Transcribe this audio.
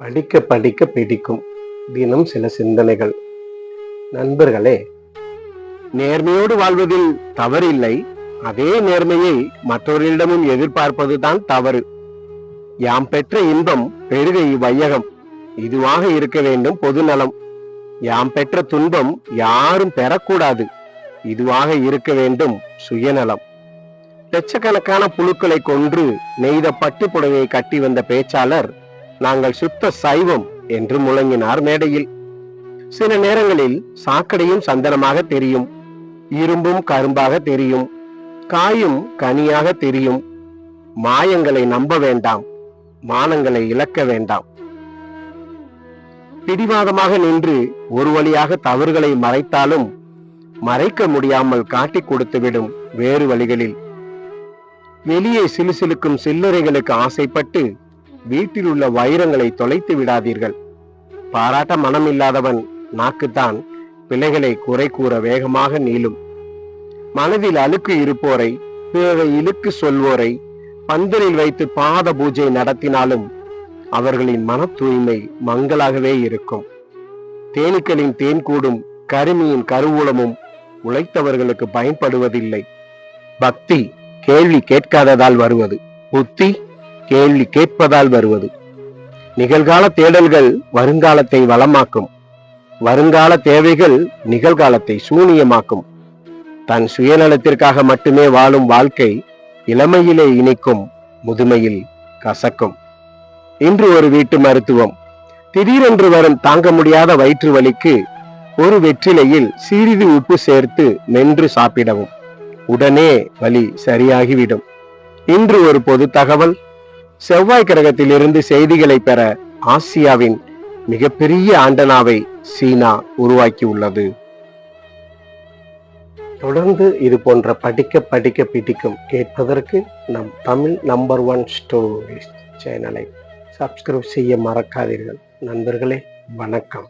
படிக்க படிக்க பிடிக்கும். தினம் சில சிந்தனைகள். நண்பர்களே, நேர்மையோடு வாழ்வதில் தவறில்லை. அதே நேர்மையை மற்றவர்களிடமும் எதிர்பார்ப்பதுதான் தவறு. யாம் பெற்ற இன்பம் பெருக இவ்வையகம், இதுவாக இருக்க வேண்டும் பொதுநலம். யாம் பெற்ற துன்பம் யாரும் பெறக்கூடாது, இதுவாக இருக்க வேண்டும் சுயநலம். லட்சக்கணக்கான புழுக்களை கொன்று நெய்த பட்டு புடவையை கட்டி வந்த பேச்சாளர் நாங்கள் சுத்த சைவம் என்று முழங்கினார் மேடையில். சில நேரங்களில் சாக்கடையும் சந்தனமாக தெரியும், இரும்பும் கரும்பாக தெரியும், காயும் கனியாக தெரியும். மாயங்களை நம்ப வேண்டாம், மானங்களை இழக்க வேண்டாம். பிடிவாதமாக நின்று ஒரு வழியாக தவறுகளை மறைத்தாலும் மறைக்க முடியாமல் காட்டி கொடுத்துவிடும் வேறு வழிகளில். வெளியே சிலுசிலுக்கும் சில்லறைகளுக்கு ஆசைப்பட்டு வீட்டில் உள்ள வைரங்களை தொலைத்து விடாதீர்கள். பாராட்ட மனம் இல்லாதவன் நாக்குத்தான் பிள்ளைகளை குறை கூற வேகமாக நீளும். மனதில் அழுக்கு இருப்போரை, பிறரை இழுக்கு சொல்வோரை பந்தலில் வைத்து பாத பூஜை நடத்தினாலும் அவர்களின் மன தூய்மை மங்களாகவே இருக்கும். தேனீக்களின் தேன் கூடும், கருமியின் கருவூலமும் உழைத்தவர்களுக்கு பயன்படுவதில்லை. பக்தி கேள்வி கேட்காததால் வருவது, புத்தி கேள்வி கேட்பதால் வருவது. நிகழ்கால தேடல்கள் வருங்காலத்தை வளமாக்கும், வருங்கால தேவைகள் நிகழ்காலத்தை சூனியமாக்கும். தன் சுயநலத்திற்காக மட்டுமே வாழும் வாழ்க்கை இளமையிலே இனிக்கும், முதுமையில் கசக்கும். இன்று ஒரு வீட்டு மருத்துவம். திடீரென்று வரும் தாங்க முடியாத வயிற்று வலிக்கு ஒரு வெற்றிலையில் சிறிது உப்பு சேர்த்து மென்று சாப்பிடவும், உடனே வலி சரியாகிவிடும். இன்று ஒரு பொது தகவல். செவ்வாய் கிரகத்திலிருந்து செய்திகளை பெற ஆசியாவின் மிகப்பெரிய ஆண்டனாவை சீனா உருவாக்கி உள்ளது. தொடர்ந்து இது போன்ற படிக்க படிக்க பிடிக்கும் கேட்பதற்கு நம் தமிழ் நம்பர் 1 ஸ்டோரிஸ் சேனலை சப்ஸ்கிரைப் செய்ய மறக்காதீர்கள். நண்பர்களே, வணக்கம்.